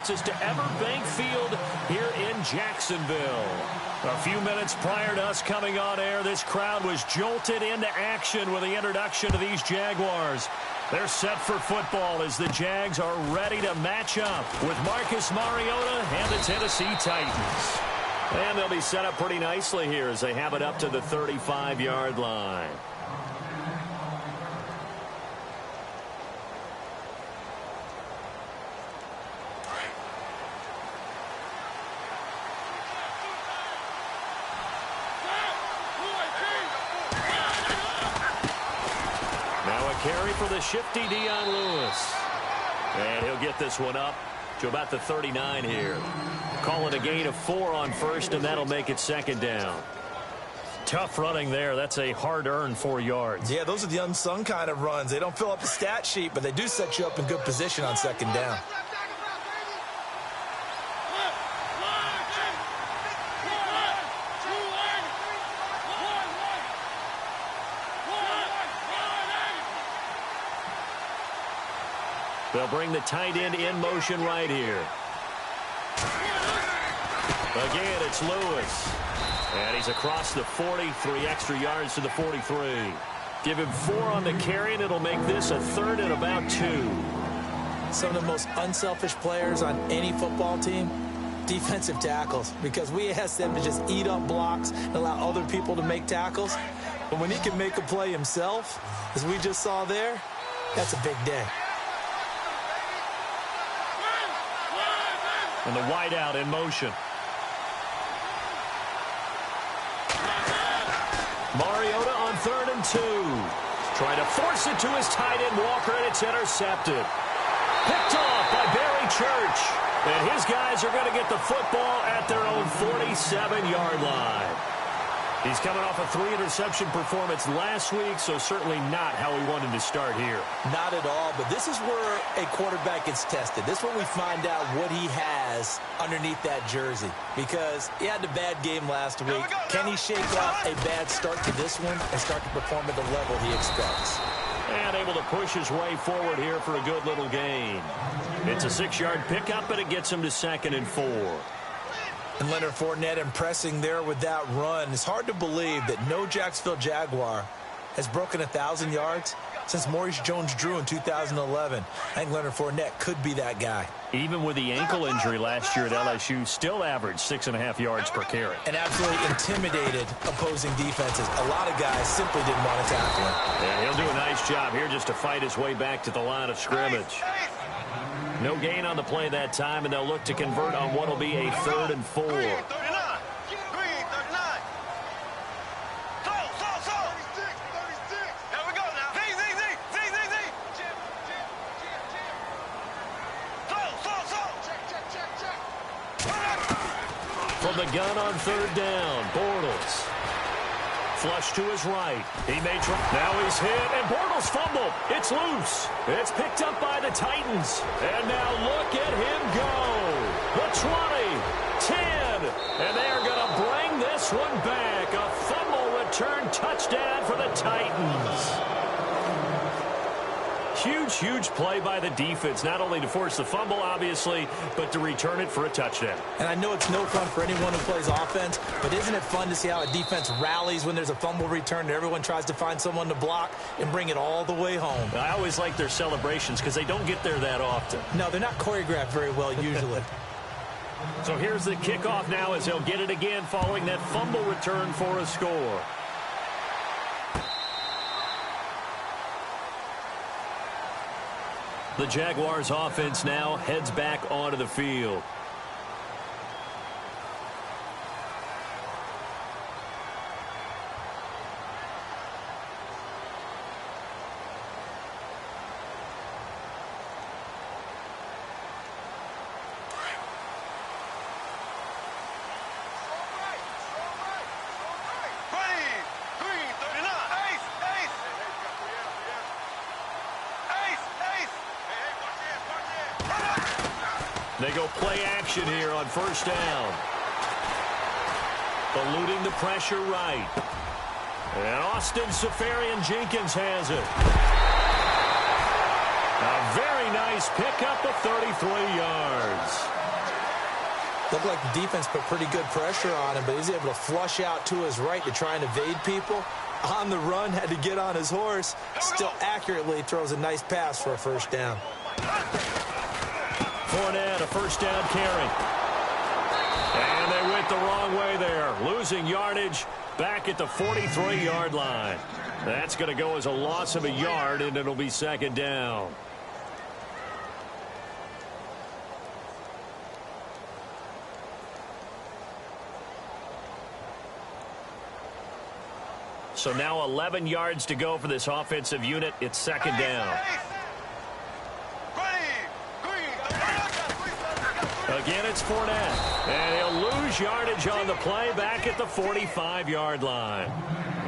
closest to Everbank Field here in Jacksonville. A few minutes prior to us coming on air, this crowd was jolted into action with the introduction to these Jaguars. They're set for football as the Jags are ready to match up with Marcus Mariota and the Tennessee Titans. And they'll be set up pretty nicely here as they have it up to the 35-yard line. Carry for the shifty Dion Lewis. And he'll get this one up to about the 39 here. Call it a gain of 4 on first, and that'll make it second down. Tough running there. That's a hard-earned 4 yards. Yeah, those are the unsung kind of runs. They don't fill up the stat sheet, but they do set you up in good position on second down. They'll bring the tight end in motion right here. Again, it's Lewis. And he's across the 40, 3 extra yards to the 43. Give him 4 on the carry, and it'll make this a third and about 2. Some of the most unselfish players on any football team, defensive tackles, because we ask them to just eat up blocks and allow other people to make tackles. But when he can make a play himself, as we just saw there, that's a big day. And the wideout in motion. Mariota on 3rd and 2. Trying to force it to his tight end Walker, and it's intercepted. Picked off by Barry Church. And his guys are going to get the football at their own 47-yard line. He's coming off a 3-interception performance last week, so certainly not how we wanted to start here. Not at all, but this is where a quarterback gets tested. This is where we find out what he has underneath that jersey, because he had a bad game last week. Can he shake off a bad start to this one and start to perform at the level he expects? And able to push his way forward here for a good little gain. It's a 6-yard pickup, but it gets him to 2nd and 4. And Leonard Fournette impressing there with that run. It's hard to believe that no Jacksonville Jaguar has broken 1,000 yards since Maurice Jones-Drew in 2011. I think Leonard Fournette could be that guy. Even with the ankle injury last year at LSU, still averaged 6.5 yards per carry. And absolutely intimidated opposing defenses. A lot of guys simply didn't want to tackle him. Yeah, he'll do a nice job here just to fight his way back to the line of scrimmage. No gain on the play that time, and they'll look to convert on what will be a 3rd and 4. From the gun on 3rd down, Bortles. Flush to his right. He may try. Now he's hit, and Bortles fumbled. It's loose. It's picked up by the Titans. And now look at him go. The 20, 10, and they are going to bring this one back. A fumble return touchdown for the Titans. Huge play by the defense, not only to force the fumble, obviously, but to return it for a touchdown. And I know it's no fun for anyone who plays offense, but isn't it fun to see how a defense rallies when there's a fumble return and everyone tries to find someone to block and bring it all the way home? I always like their celebrations because they don't get there that often. No, they're not choreographed very well usually. So here's the kickoff now as he'll get it again following that fumble return for a score. The Jaguars offense now heads back onto the field. They go play action here on 1st down. Eluding the pressure right. And Austin Seferian-Jenkins has it. A very nice pickup of 33 yards. Looked like the defense put pretty good pressure on him, but he's able to flush out to his right to try and evade people. On the run, had to get on his horse. Still accurately throws a nice pass for a first down. Fournette, a first down carry. And they went the wrong way there. Losing yardage back at the 43-yard line. That's going to go as a loss of a yard, and it'll be second down. So now 11 yards to go for this offensive unit. It's second down. Again, it's Fournette. And he'll lose yardage on the play back at the 45-yard line.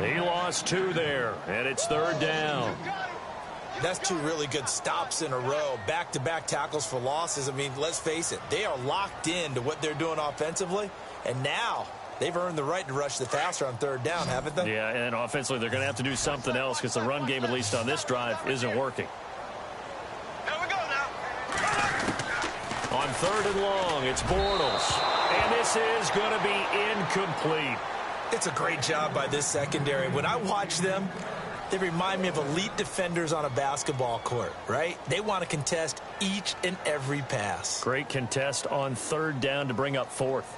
He lost 2 there, and it's third down. That's 2 really good stops in a row. Back-to-back tackles for losses. I mean, let's face it, they are locked into what they're doing offensively, and now they've earned the right to rush the passer on third down, haven't they? Yeah, and offensively, they're going to have to do something else because the run game, at least on this drive, isn't working. Here we go now. On third and long, it's Bortles. And this is going to be incomplete. It's a great job by this secondary. When I watch them, they remind me of elite defenders on a basketball court, right? They want to contest each and every pass. Great contest on third down to bring up fourth.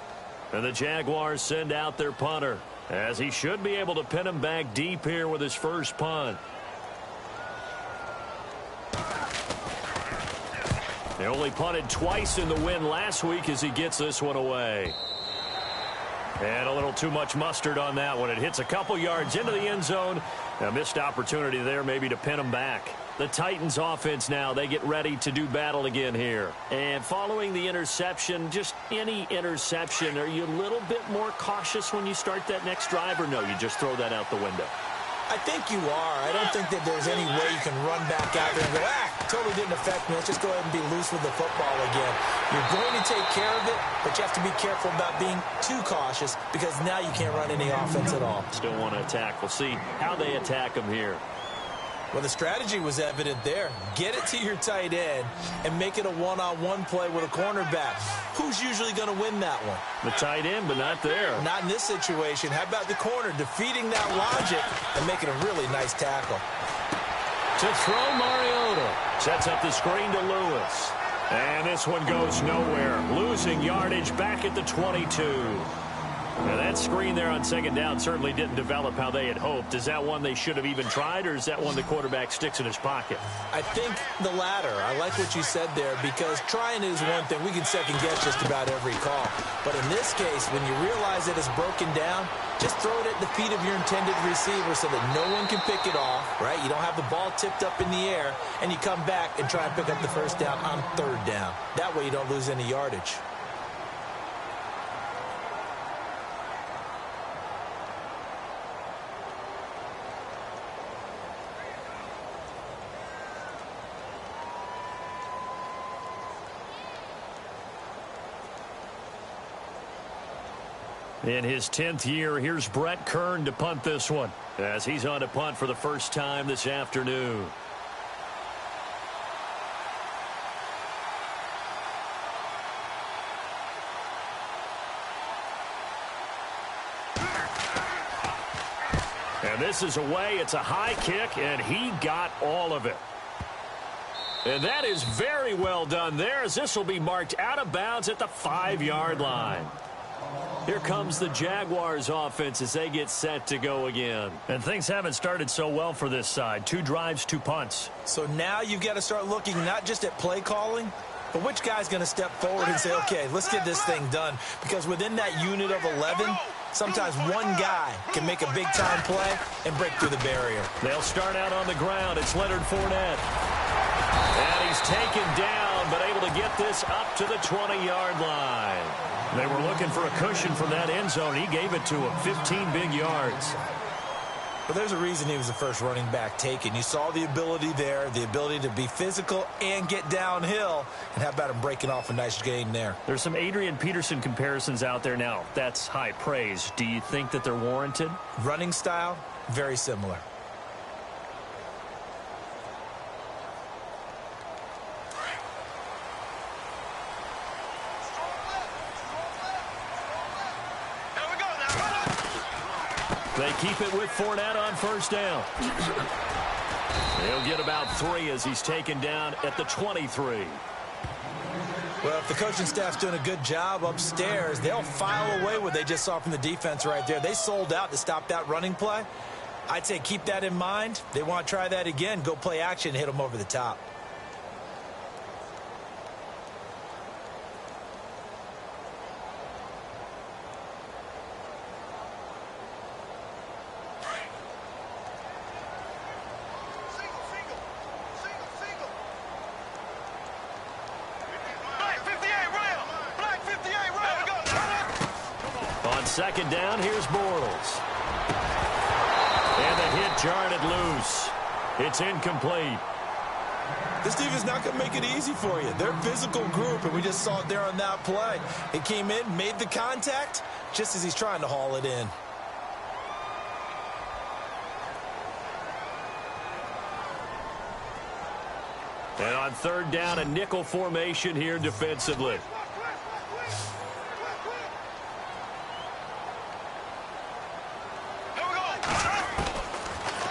And the Jaguars send out their punter, as he should be able to pin him back deep here with his first punt. They only punted twice in the win last week as he gets this one away. And a little too much mustard on that one. It hits a couple yards into the end zone. A missed opportunity there maybe to pin him back. The Titans offense now, they get ready to do battle again here. And following the interception, just any interception, are you a little bit more cautious when you start that next drive, or no, you just throw that out the window? I think you are. I don't think that there's any way you can run back out there and go, totally didn't affect me. Let's just go ahead and be loose with the football again. You're going to take care of it, but you have to be careful about being too cautious because now you can't run any offense at all. Still want to attack. We'll see how they attack him here. Well, the strategy was evident there. Get it to your tight end and make it a one-on-one play with a cornerback. Who's usually going to win that one? The tight end, but not there. Not in this situation. How about the corner defeating that logic and making a really nice tackle? To throw, Mariota. Sets up the screen to Lewis. And this one goes nowhere. Losing yardage back at the 22. Now that screen there on second down certainly didn't develop how they had hoped. Is that one they should have even tried, or is that one the quarterback sticks in his pocket? I think the latter. I like what you said there, because trying is one thing. We can second guess just about every call. But in this case, when you realize that it's broken down, just throw it at the feet of your intended receiver so that no one can pick it off, right? You don't have the ball tipped up in the air, and you come back and try and pick up the first down on third down. That way you don't lose any yardage. In his 10th year, here's Brett Kern to punt this one, as he's on to punt for the first time this afternoon. And this is away. It's a high kick, and he got all of it. And that is very well done there, as this will be marked out of bounds at the 5-yard line. Here comes the Jaguars offense as they get set to go again. And things haven't started so well for this side. 2 drives, 2 punts. So now you've got to start looking not just at play calling, but which guy's going to step forward and say, okay, let's get this thing done. Because within that unit of 11, sometimes one guy can make a big-time play and break through the barrier. They'll start out on the ground. It's Leonard Fournette. And he's taken down, but able to get this up to the 20-yard line. They were looking for a cushion from that end zone. He gave it to him, 15 big yards. But there's a reason he was the first running back taken. You saw the ability there, the ability to be physical and get downhill. And how about him breaking off a nice game there? There's some Adrian Peterson comparisons out there now. That's high praise. Do you think that they're warranted? Running style, very similar. They keep it with Fournette on first down. He'll get about 3 as he's taken down at the 23. Well, if the coaching staff's doing a good job upstairs, they'll file away what they just saw from the defense right there. They sold out to stop that running play. I'd say keep that in mind. They want to try that again. Go play action and hit them over the top. Second down, here's Bortles. And the hit jarred it loose. It's incomplete. This defense is not going to make it easy for you. They're a physical group, and we just saw it there on that play. It came in, made the contact, just as he's trying to haul it in. And on third down, a nickel formation here defensively.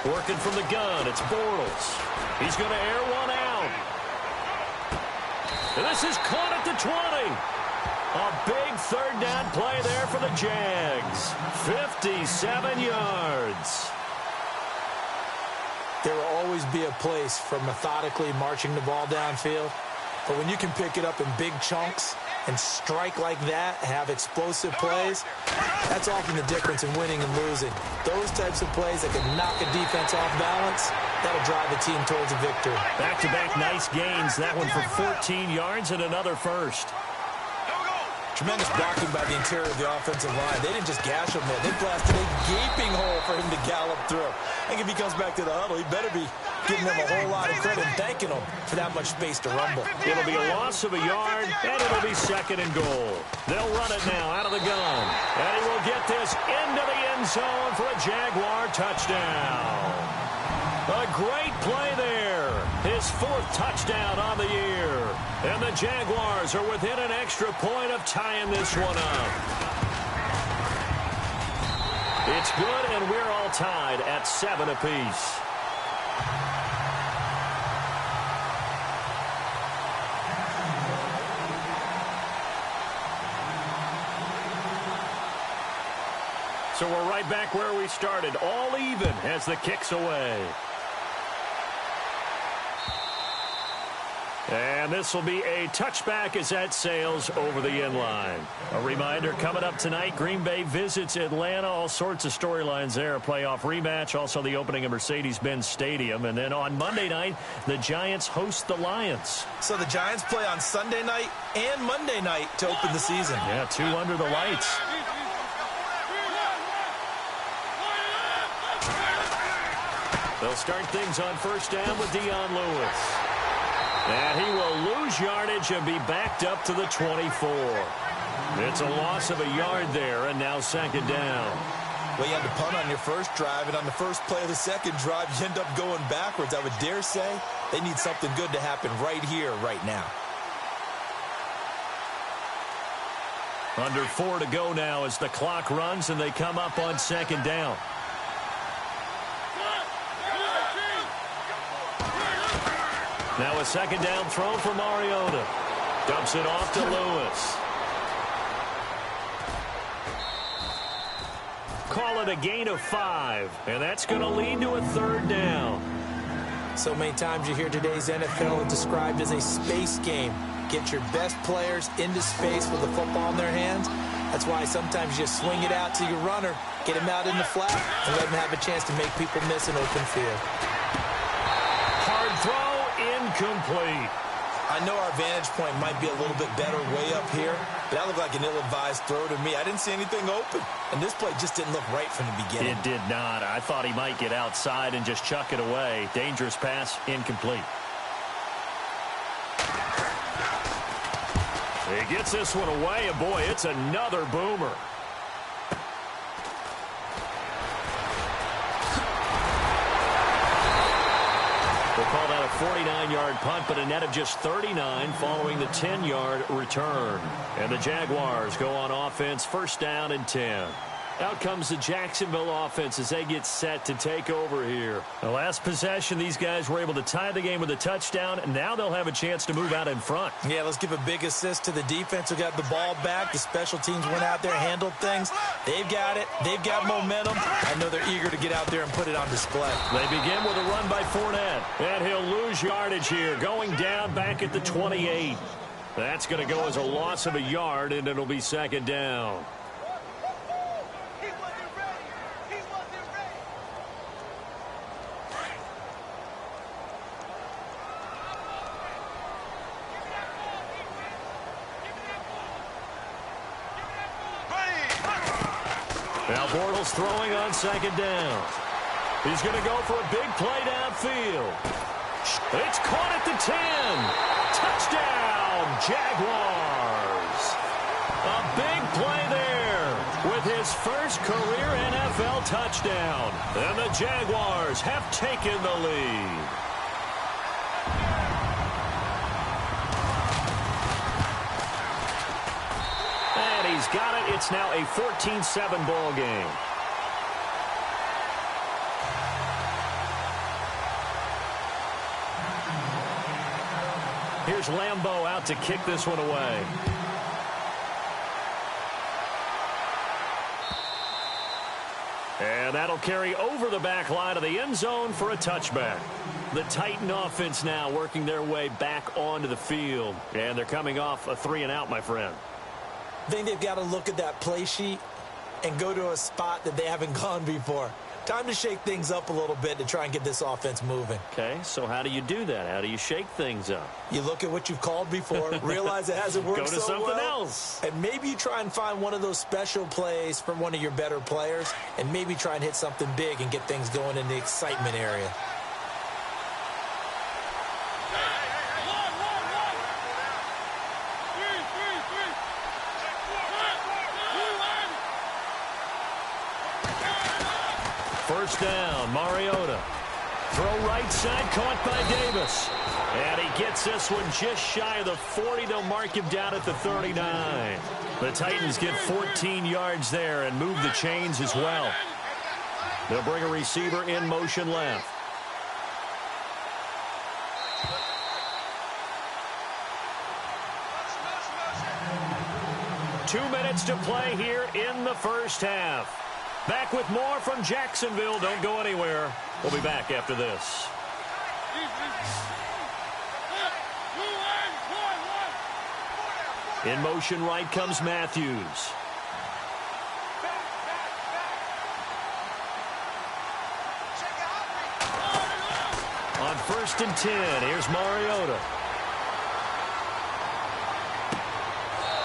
Working from the gun, it's Bortles. He's going to air one out. And this is caught at the 20. A big third down play there for the Jags. 57 yards. There will always be a place for methodically marching the ball downfield. But when you can pick it up in big chunks and strike like that, have explosive plays, that's often the difference in winning and losing. Those types of plays that can knock a defense off balance, that'll drive a team towards a victory. Back-to-back nice gains. That one for 14 yards and another first. Tremendous blocking by the interior of the offensive line. They didn't just gash him there. They blasted a gaping hole for him to gallop through. I think if he comes back to the huddle, he better be giving them a whole lot of credit and thanking them for that much space to rumble. It'll be a loss of a yard, and it'll be second and goal. They'll run it now out of the gun. And he will get this into the end zone for a Jaguar touchdown. A great play there. His 4th touchdown on the year. And the Jaguars are within an extra point of tying this one up. It's good, and we're all tied at 7 apiece. So we're right back where we started, all even as the kick's away. And this will be a touchback as that sails over the end line. A reminder, coming up tonight, Green Bay visits Atlanta. All sorts of storylines there. A playoff rematch, also the opening of Mercedes-Benz Stadium. And then on Monday night, the Giants host the Lions. So the Giants play on Sunday night and Monday night to open the season. Yeah, 2 under the lights. They'll start things on first down with Dion Lewis. And he will lose yardage and be backed up to the 24. It's a loss of a yard there, and now second down. Well, you had to punt on your first drive, and on the first play of the second drive, you end up going backwards. I would dare say they need something good to happen right here, right now. Under 4 to go now as the clock runs, and they come up on second down. Now a second down throw for Mariota. Dumps it off to Lewis. Call it a gain of 5, and that's going to lead to a third down. So many times you hear today's NFL described as a space game. Get your best players into space with the football in their hands. That's why sometimes you swing it out to your runner, get him out in the flat, and let him have a chance to make people miss an open field. Hard throw. Incomplete. I know our vantage point might be a little bit better way up here, but that looked like an ill-advised throw to me. I didn't see anything open, and this play just didn't look right from the beginning. It did not. I thought he might get outside and just chuck it away. Dangerous pass, incomplete. He gets this one away, and boy, it's another boomer. We'll call that a 49-yard punt, but a net of just 39 following the 10-yard return. And the Jaguars go on offense, first down and 10. Out comes the Jacksonville offense as they get set to take over here. The last possession, these guys were able to tie the game with a touchdown, and now they'll have a chance to move out in front. Yeah, let's give a big assist to the defense who got the ball back. The special teams went out there, handled things. They've got it. They've got momentum. I know they're eager to get out there and put it on display. They begin with a run by Fournette, and he'll lose yardage here, going down back at the 28. That's going to go as a loss of a yard, and it'll be second down. Now Bortles throwing on second down. He's going to go for a big play downfield. It's caught at the 10. Touchdown, Jaguars. A big play there with his first career NFL touchdown. And the Jaguars have taken the lead. He's got it. It's now a 14-7 ball game. Here's Lambeau out to kick this one away. And that'll carry over the back line of the end zone for a touchback. The Titan offense now working their way back onto the field. And they're coming off a 3-and-out, my friend. I think they've got to look at that play sheet and go to a spot that they haven't gone before. Time to shake things up a little bit to try and get this offense moving. Okay, so how do you do that? How do you shake things up? You look at what you've called before, realize it hasn't worked so well. Go to something else. And maybe you try and find one of those special plays from one of your better players, and maybe try and hit something big and get things going in the excitement area. First down, Mariota. Throw right side, caught by Davis. And he gets this one just shy of the 40. They'll mark him down at the 39. The Titans get 14 yards there and move the chains as well. They'll bring a receiver in motion left. Two minutes to play here in the first half. Back with more from Jacksonville. Don't go anywhere. We'll be back after this. In motion right comes Matthews. On 1st and 10, here's Mariota.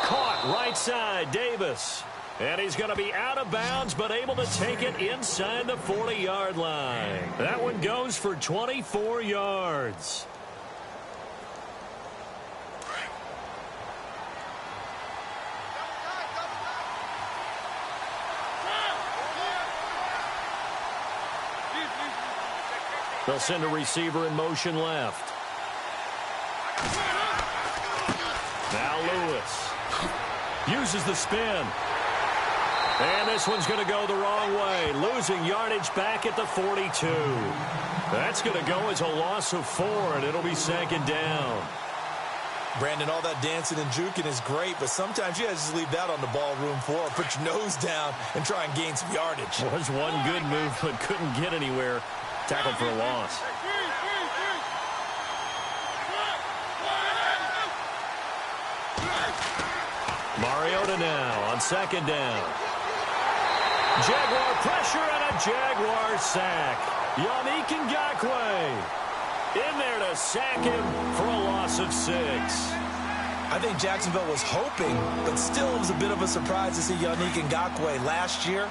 Caught right side, Davis. And he's going to be out of bounds, but able to take it inside the 40-yard line. That one goes for 24 yards. They'll send a receiver in motion left. Now Lewis uses the spin. And this one's going to go the wrong way, losing yardage back at the 42. That's going to go as a loss of 4, and it'll be second down. Brandon, all that dancing and juking is great, but sometimes you guys just leave that on the ballroom floor. Put your nose down and try and gain some yardage. Was one good move, but couldn't get anywhere. Tackled for a loss. Mariota now on second down. Jaguar pressure and a Jaguar sack. Yannick Ngakoue in there to sack him for a loss of 6. I think Jacksonville was hoping, but still it was a bit of a surprise to see Yannick Ngakoue last year.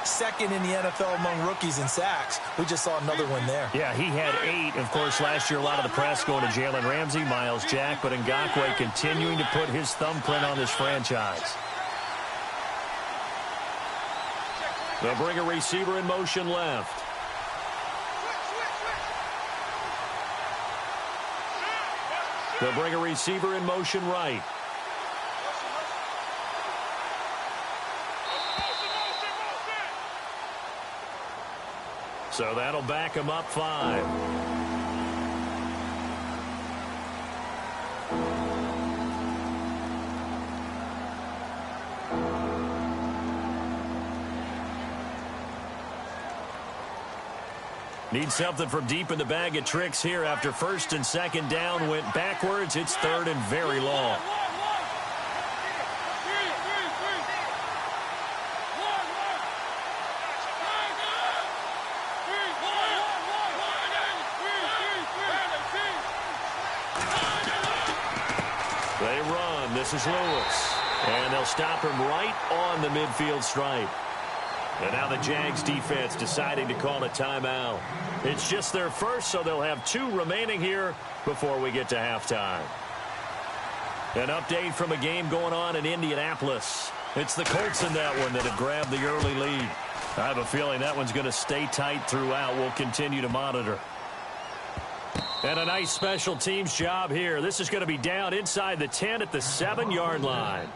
Second in the NFL among rookies in sacks. We just saw another one there. Yeah, he had 8. Of course, last year a lot of the press going to Jalen Ramsey, Myles Jack, but Ngakoue continuing to put his thumbprint on this franchise. They'll bring a receiver in motion left. They'll bring a receiver in motion right. So that'll back them up 5. Need something from deep in the bag of tricks here after first and second down went backwards. It's third and very long. They run. This is Lewis. And they'll stop him right on the midfield stripe. And now the Jags defense deciding to call a timeout. It's just their first, so they'll have 2 remaining here before we get to halftime. An update from a game going on in Indianapolis. It's the Colts in that one that have grabbed the early lead. I have a feeling that one's going to stay tight throughout. We'll continue to monitor. And a nice special teams job here. This is going to be down inside the 10 at the 7-yard line.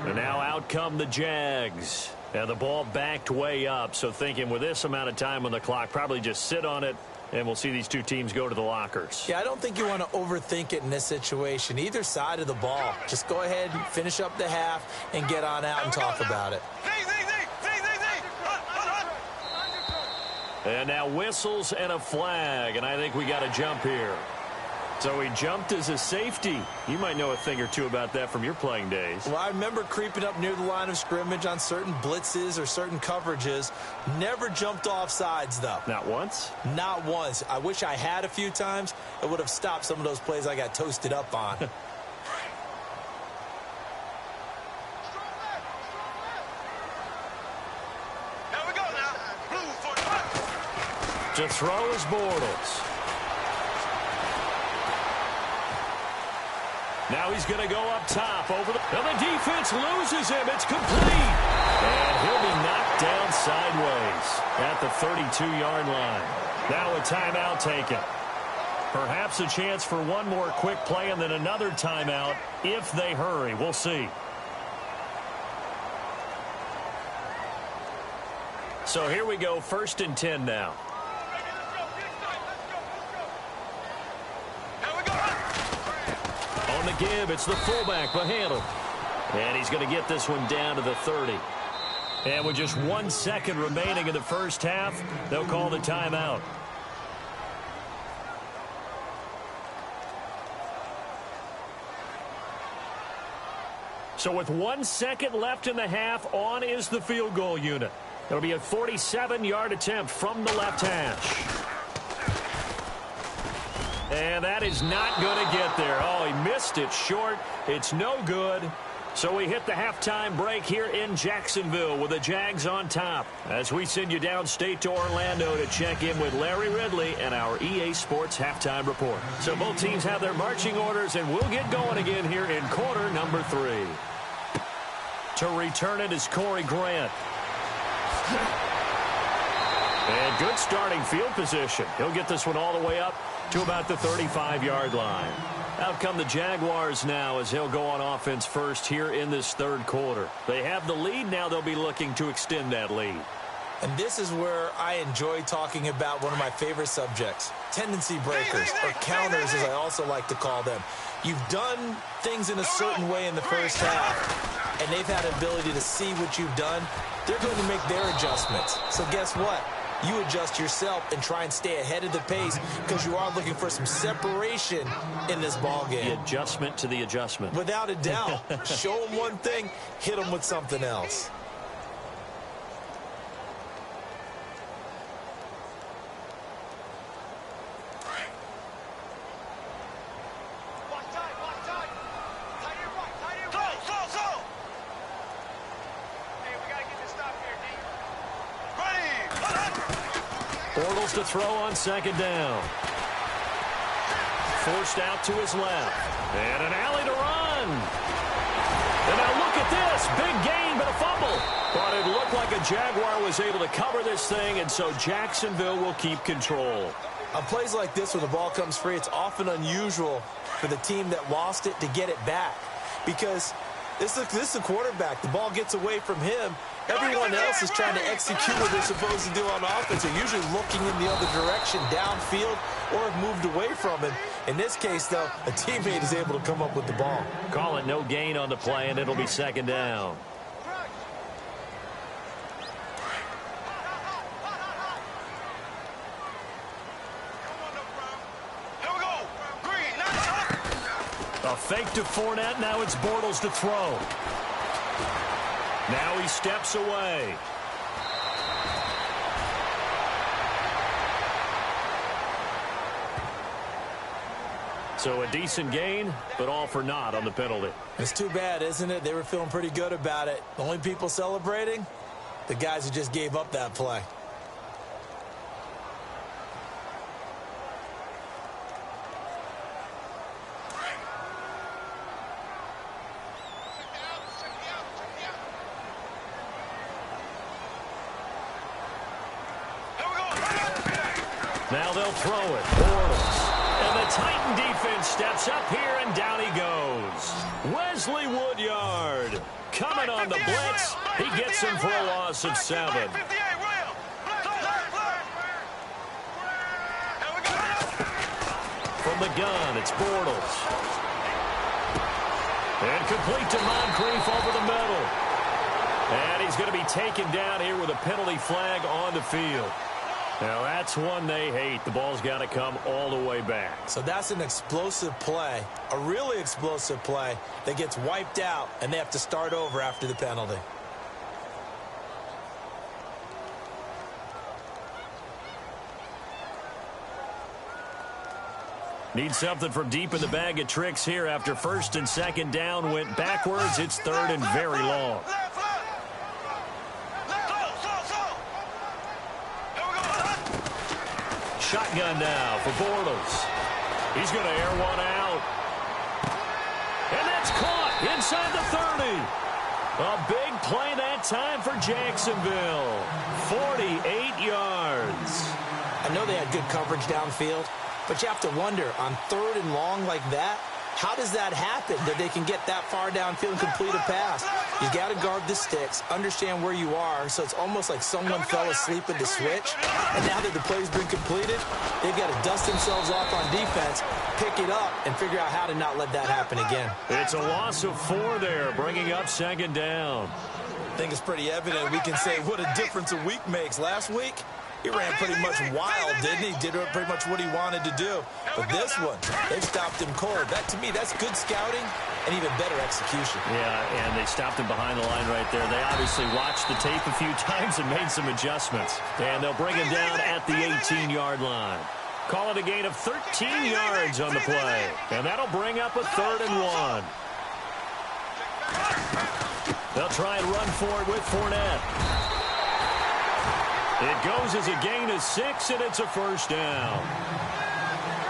And now out come the Jags. And the ball backed way up, so thinking with this amount of time on the clock, probably just sit on it, and we'll see these 2 teams go to the lockers. Yeah, I don't think you want to overthink it in this situation. Either side of the ball. Just go ahead, finish up the half, and get on out and talk about it. And now whistles and a flag, and I think we got a jump here. So he jumped as a safety. You might know a thing or two about that from your playing days. Well, I remember creeping up near the line of scrimmage on certain blitzes or certain coverages. Never jumped off sides, though. Not once? Not once. I wish I had a few times. It would have stopped some of those plays I got toasted up on. To throw is Bortles. Now he's going to go up top over the... Now the defense loses him. It's complete. And he'll be knocked down sideways at the 32-yard line. Now a timeout taken. Perhaps a chance for one more quick play and then another timeout if they hurry. We'll see. So here we go, 1st and 10 now. On the give, it's the fullback, Bahano. And he's going to get this one down to the 30. And with just 1 second remaining in the first half, they'll call the timeout. So with 1 second left in the half, on is the field goal unit. It'll be a 47-yard attempt from the left hash. And that is not going to get there. Oh, he missed it short. It's no good. So we hit the halftime break here in Jacksonville with the Jags on top. As we send you downstate to Orlando to check in with Larry Ridley and our EA Sports halftime report. So both teams have their marching orders, and we'll get going again here in quarter number 3. To return it is Corey Grant. And good starting field position. He'll get this one all the way up to about the 35-yard line. Out come the Jaguars now as he'll go on offense first here in this third quarter. They have the lead. Now they'll be looking to extend that lead. And this is where I enjoy talking about one of my favorite subjects, tendency breakers, or counters as I also like to call them. You've done things in a certain way in the first half, and they've had an ability to see what you've done. They're going to make their adjustments. So guess what? You adjust yourself and try and stay ahead of the pace because you are looking for some separation in this ball game. The adjustment to the adjustment. Without a doubt. Show them one thing, hit them with something else. Bortles to throw on second down. Forced out to his left. And an alley to run. And now look at this. Big gain, but a fumble. But it looked like a Jaguar was able to cover this thing, and so Jacksonville will keep control. On plays like this where the ball comes free, it's often unusual for the team that lost it to get it back. Because This is a quarterback. The ball gets away from him. Everyone else is trying to execute what they're supposed to do on offense. They're usually looking in the other direction, downfield, or have moved away from him. In this case, though, a teammate is able to come up with the ball. Call it no gain on the play, and it'll be second down. A fake to Fournette. Now it's Bortles to throw. Now he steps away. So a decent gain, but all for naught on the penalty. It's too bad, isn't it? They were feeling pretty good about it. The only people celebrating? The guys who just gave up that play. Now they'll throw it. Bortles. And the Titan defense steps up here, and down he goes. Wesley Woodyard coming on the blitz. He gets him for a loss of 7. From the gun, it's Bortles. And complete to Moncrief over the middle. And he's going to be taken down here with a penalty flag on the field. Now, that's one they hate. The ball's got to come all the way back. So that's an explosive play, a really explosive play that gets wiped out, and they have to start over after the penalty. Need something from deep in the bag of tricks here after first and second down went backwards. It's third and very long. Shotgun now for Bortles. He's going to air one out. And that's caught inside the 30. A big play that time for Jacksonville. 48 yards. I know they had good coverage downfield, but you have to wonder, on third and long like that, how does that happen that they can get that far downfield and complete a pass? You got to guard the sticks, understand where you are, so it's almost like someone fell asleep at the switch, and now that the play's been completed, they've got to dust themselves off on defense, pick it up, and figure out how to not let that happen again. It's a loss of 4 there, bringing up second down. I think it's pretty evident we can say what a difference a week makes. Last week, he ran pretty much wild, didn't he? Did pretty much what he wanted to do. But this one, they've stopped him cold. That, to me, that's good scouting and even better execution. Yeah, and they stopped him behind the line right there. They obviously watched the tape a few times and made some adjustments. And they'll bring him down at the 18-yard line. Call it a gain of 13 yards on the play. And that'll bring up a 3rd and 1. They'll try and run for it with Fournette. It goes as a gain of 6, and it's a first down.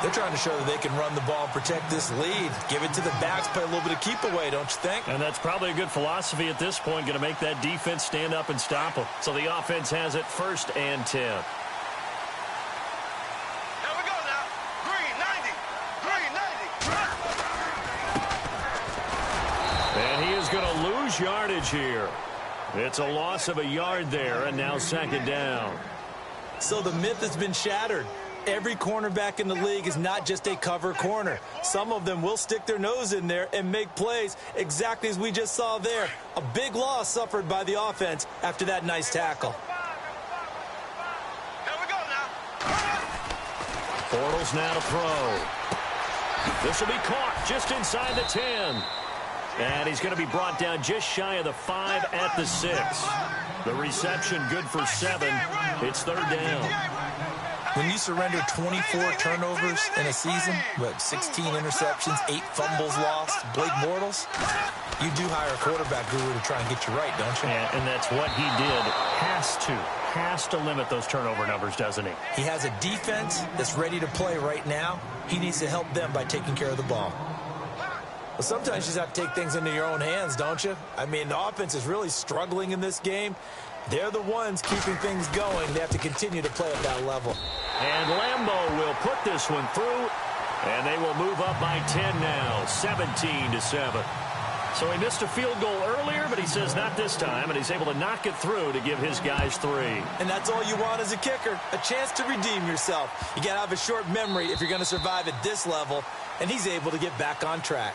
They're trying to show that they can run the ball and protect this lead. Give it to the backs, play a little bit of keep away, don't you think? And that's probably a good philosophy at this point, going to make that defense stand up and stop them. So the offense has it 1st and 10. Here we go now. Green 90. Green 90. And he is going to lose yardage here. It's a loss of a yard there, and now second down. So the myth has been shattered. Every cornerback in the league is not just a cover corner. Some of them will stick their nose in there and make plays exactly as we just saw there. A big loss suffered by the offense after that nice tackle. Here we go now. Bortles now to throw. This will be caught just inside the 10. And he's going to be brought down just shy of the 5 at the 6. The reception good for 7. It's 3rd down. When you surrender 24 turnovers in a season, 16 interceptions, 8 fumbles lost, Blake Bortles, you do hire a quarterback guru to try and get you right, don't you? Yeah, and that's what he did. Has to limit those turnover numbers, doesn't he? He has a defense that's ready to play right now. He needs to help them by taking care of the ball. Well, sometimes you just have to take things into your own hands, don't you? I mean, the offense is really struggling in this game. They're the ones keeping things going. They have to continue to play at that level. And Lambeau will put this one through, and they will move up by 10 now, 17-7. So he missed a field goal earlier, but he says not this time, and he's able to knock it through to give his guys 3. And that's all you want as a kicker, a chance to redeem yourself. You got to have a short memory if you're going to survive at this level, and he's able to get back on track.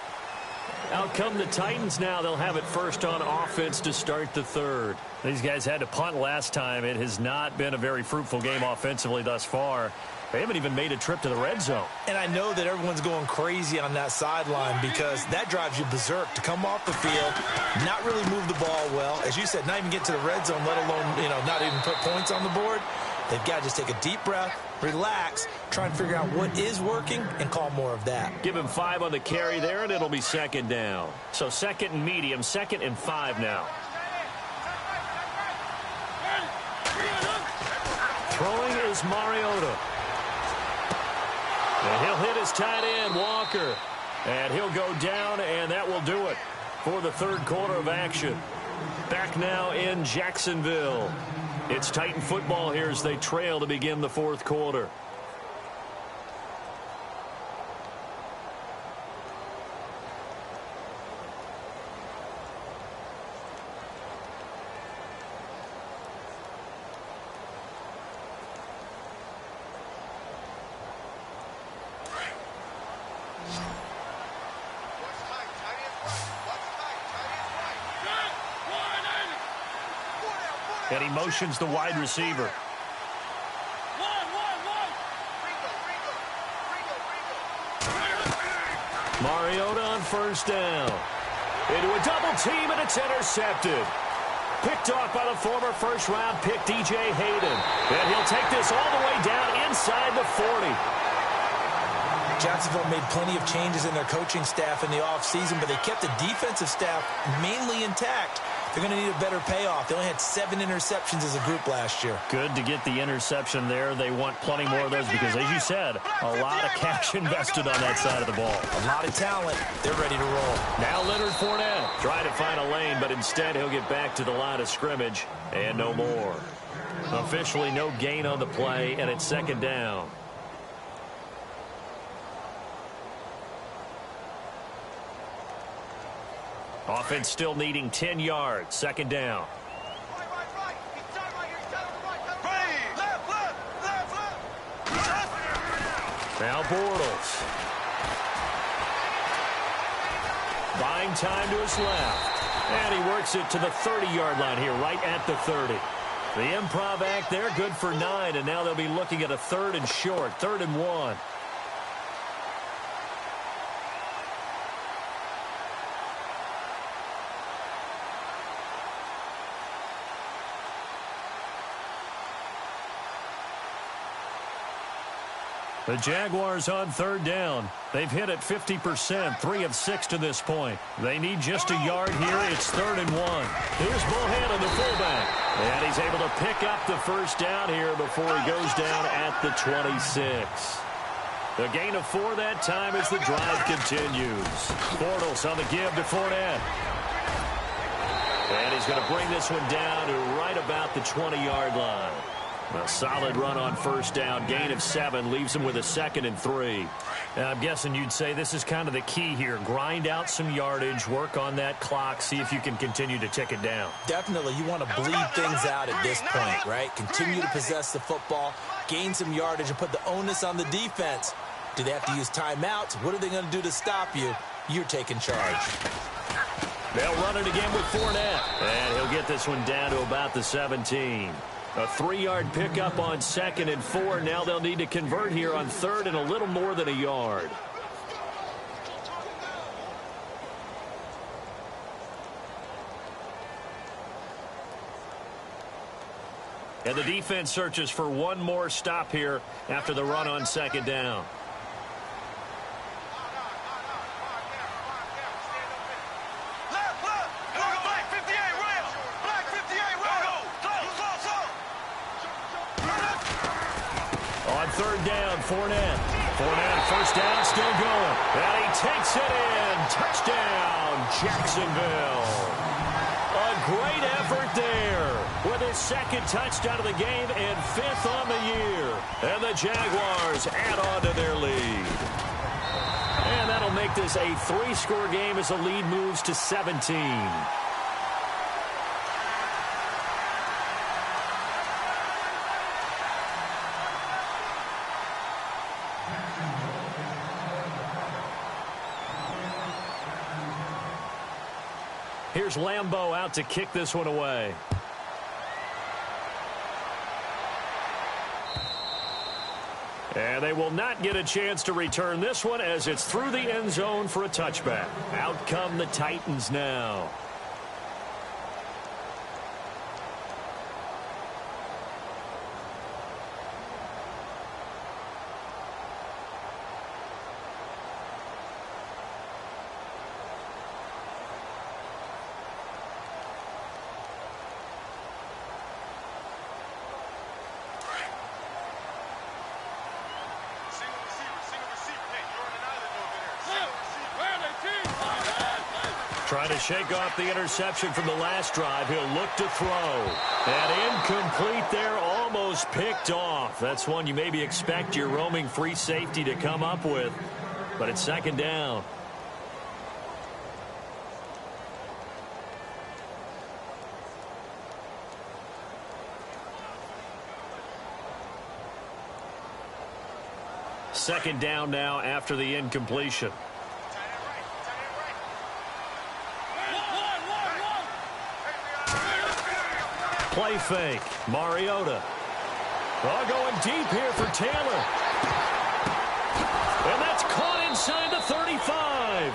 Out come the Titans now. They'll have it first on offense to start the third. These guys had to punt last time. It has not been a very fruitful game offensively thus far. They haven't even made a trip to the red zone. And I know that everyone's going crazy on that sideline because that drives you berserk to come off the field, not really move the ball well. As you said, not even get to the red zone, let alone, not even put points on the board. They've got to just take a deep breath, relax, try and figure out what is working, and call more of that. Give him 5 on the carry there, and it'll be second down. So second and medium, 2nd and 5 now. Throwing is Mariota. And he'll hit his tight end, Walker. And he'll go down, and that will do it for the third quarter of action. Back now in Jacksonville. It's Titan football here as they trail to begin the fourth quarter. And he motions the wide receiver. Mariota on first down. Into a double team, and it's intercepted. Picked off by the former first-round pick, DJ Hayden. And he'll take this all the way down inside the 40. Jacksonville made plenty of changes in their coaching staff in the offseason, but they kept the defensive staff mainly intact. They're going to need a better payoff. They only had 7 interceptions as a group last year. Good to get the interception there. They want plenty more of those because, as you said, a lot of cash invested on that side of the ball. A lot of talent. They're ready to roll. Now Leonard Fournette trying to find a lane, but instead he'll get back to the line of scrimmage and no more. Officially no gain on the play, and it's second down. Offense still needing 10 yards. Second down. Now Bortles. Buying time to his left. And he works it to the 30-yard line here, right at the 30. The improv act there, good for 9, and now they'll be looking at a 3rd and short, 3rd and 1. The Jaguars on 3rd down. They've hit it 50%, 3 of 6 to this point. They need just a yard here. It's 3rd and 1. Here's Bohannon, the fullback. And he's able to pick up the first down here before he goes down at the 26. The gain of 4 that time as the drive continues. Bortles on the give to Fournette. And he's going to bring this one down to right about the 20-yard line. A solid run on first down. Gain of 7 leaves him with a 2nd and 3. Now, I'm guessing you'd say this is kind of the key here. Grind out some yardage, work on that clock, see if you can continue to tick it down. Definitely. You want to bleed things out at this point, right? Continue to possess the football, gain some yardage, and put the onus on the defense. Do they have to use timeouts? What are they going to do to stop you? You're taking charge. They'll run it again with Fournette. And he'll get this one down to about the 17. A 3-yard pickup on 2nd and 4. Now they'll need to convert here on 3rd and a little more than a yard. And the defense searches for one more stop here after the run on 2nd down. Fournette, first down, still going. And he takes it in. Touchdown, Jacksonville. A great effort there with his 2nd touchdown of the game and 5th on the year. And the Jaguars add on to their lead. And that that'll make this a 3-score game as the lead moves to 17. Here's Lambeau out to kick this one away. And they will not get a chance to return this one as it's through the end zone for a touchback. Out come the Titans now. Trying to shake off the interception from the last drive. He'll look to throw. And incomplete there, almost picked off. That's one you maybe expect your roaming free safety to come up with. But it's second down. Second down now after the incompletion. Play fake. Mariota. Oh, going deep here for Taylor. And that's caught inside the 35.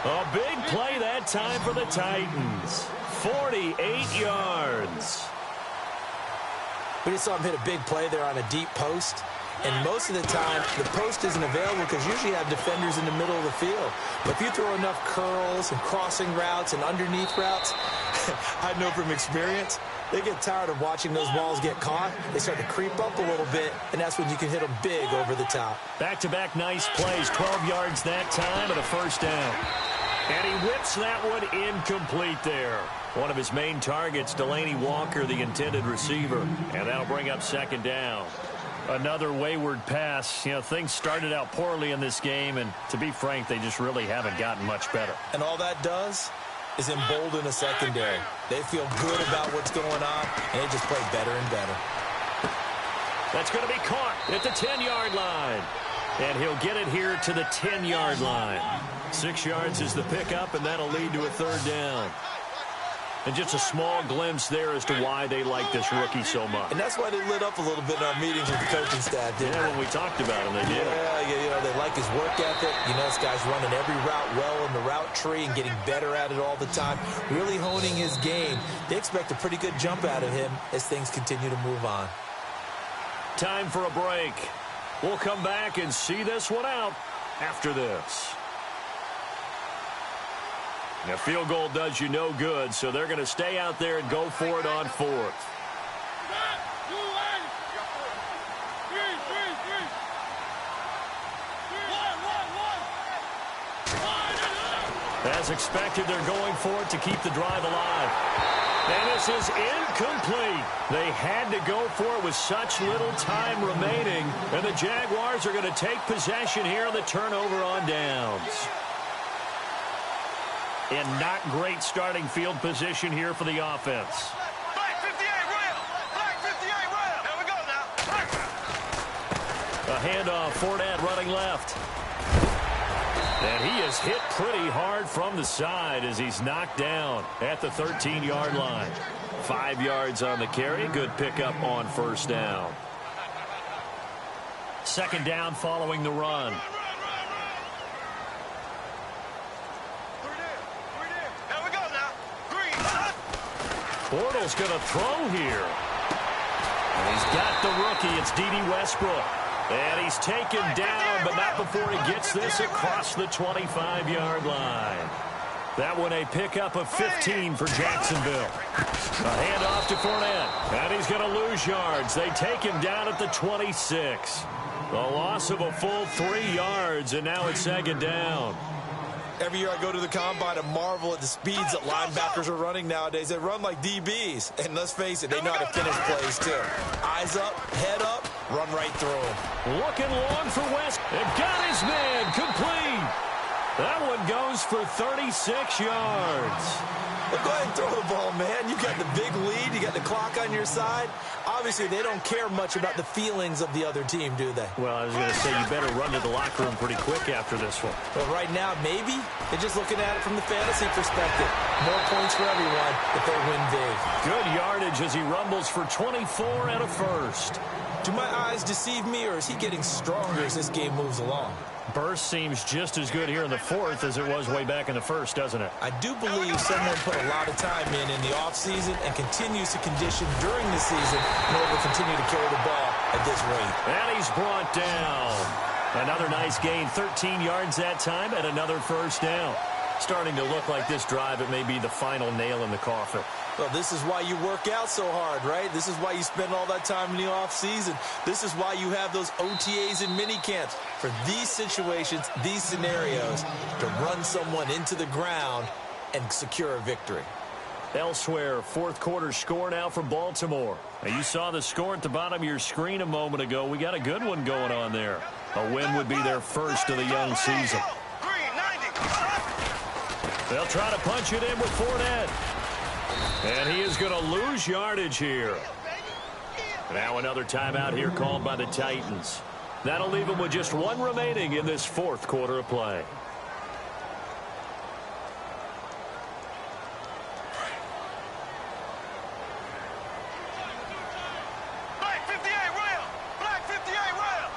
A big play that time for the Titans. 48 yards. We just saw him hit a big play there on a deep post. And most of the time, the post isn't available because usually you have defenders in the middle of the field. But if you throw enough curls and crossing routes and underneath routes, I know from experience, they get tired of watching those balls get caught. They start to creep up a little bit, and that's when you can hit them big over the top. Back-to-back nice plays, 12 yards that time and a first down. And he whips that one incomplete there. One of his main targets, Delaney Walker, the intended receiver. And that'll bring up second down. Another wayward pass. You know, things started out poorly in this game, and to be frank, they just really haven't gotten much better. And all that does is embolden a secondary. They feel good about what's going on, and they just play better and better. That's going to be caught at the 10-yard line. And he'll get it here to the 10-yard line. 6 yards is the pickup, and that'll lead to a third down. And just a small glimpse there as to why they like this rookie so much. And that's why they lit up a little bit in our meetings with the coaching staff, didn't they? When we talked about him, they did. Yeah, you know, they like his work ethic. You know, this guy's running every route well in the route tree and getting better at it all the time, really honing his game. They expect a pretty good jump out of him as things continue to move on. Time for a break. We'll come back and see this one out after this. A field goal does you no good, so they're going to stay out there and go for it on fourth. As expected, they're going for it to keep the drive alive. And this is incomplete. They had to go for it with such little time remaining. And the Jaguars are going to take possession here on the turnover on downs. And not great starting field position here for the offense. Black 58 rail. Black 58 rail. Here we go now. A handoff, Fournette running left. And he is hit pretty hard from the side as he's knocked down at the 13-yard line. 5 yards on the carry. Good pickup on first down. Second down following the run. Bortles going to throw here. And he's got the rookie. It's D.D. Westbrook. And he's taken down, but not before he gets this across the 25-yard line. That one a pickup of 15 for Jacksonville. A handoff to Fournette. And he's going to lose yards. They take him down at the 26. A loss of a full 3 yards, and now it's second down. Every year I go to the combine and marvel at the speeds that linebackers are running nowadays. They run like DBs. And let's face it, they know how to finish plays too. Eyes up, head up, run right through them. Looking long for West. And got his man complete. That one goes for 36 yards. Well, go ahead and throw the ball, man. You got the big lead. You got the clock on your side. Obviously, they don't care much about the feelings of the other team, do they? Well, I was going to say, you better run to the locker room pretty quick after this one. Well, right now, maybe. They're just looking at it from the fantasy perspective. More points for everyone if they win big. Good yardage as he rumbles for 24 and a first. Do my eyes deceive me, or is he getting stronger as this game moves along? Burst seems just as good here in the fourth as it was way back in the first, doesn't it? I do believe someone put a lot of time in the offseason and continues to condition during the season in order to continue to carry the ball at this rate. And he's brought down. Another nice gain, 13 yards that time, and another first down. Starting to look like this drive, it may be the final nail in the coffin. Well, this is why you work out so hard, right? This is why you spend all that time in the offseason. This is why you have those OTAs and mini camps for these situations, these scenarios, to run someone into the ground and secure a victory. Elsewhere, fourth quarter score now for Baltimore. Now, you saw the score at the bottom of your screen a moment ago. We got a good one going on there. A win would be their first of the young season. They'll try to punch it in with Fournette. And he is going to lose yardage here. Now another timeout here called by the Titans. That'll leave him with just one remaining in this fourth quarter of play. Black 58 rail! Black 58 rail!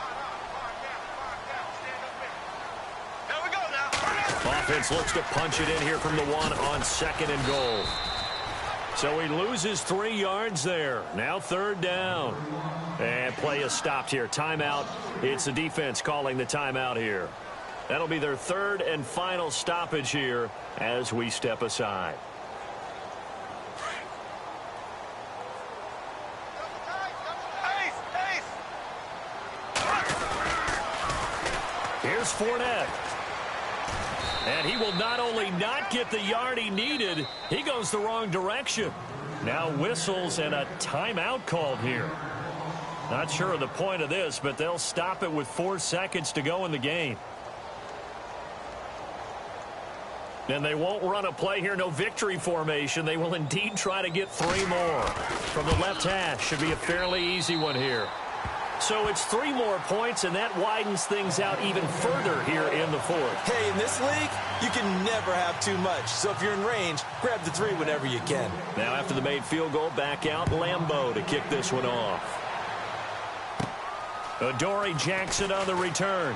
There we go now. Offense looks to punch it in here from the one on second and goal. So he loses 3 yards there. Now third down. And play is stopped here. Timeout. It's the defense calling the timeout here. That'll be their third and final stoppage here as we step aside. Here's Fournette. And he will not only not get the yard he needed, he goes the wrong direction. Now whistles and a timeout called here. Not sure of the point of this, but they'll stop it with 4 seconds to go in the game. And they won't run a play here, no victory formation. They will indeed try to get 3 more. From the left hash, should be a fairly easy one here. So it's 3 more points, and that widens things out even further here in the fourth. Hey, in this league, you can never have too much. So if you're in range, grab the 3 whenever you can. Now after the made field goal, back out Lambeau to kick this one off. Adoree Jackson on the return.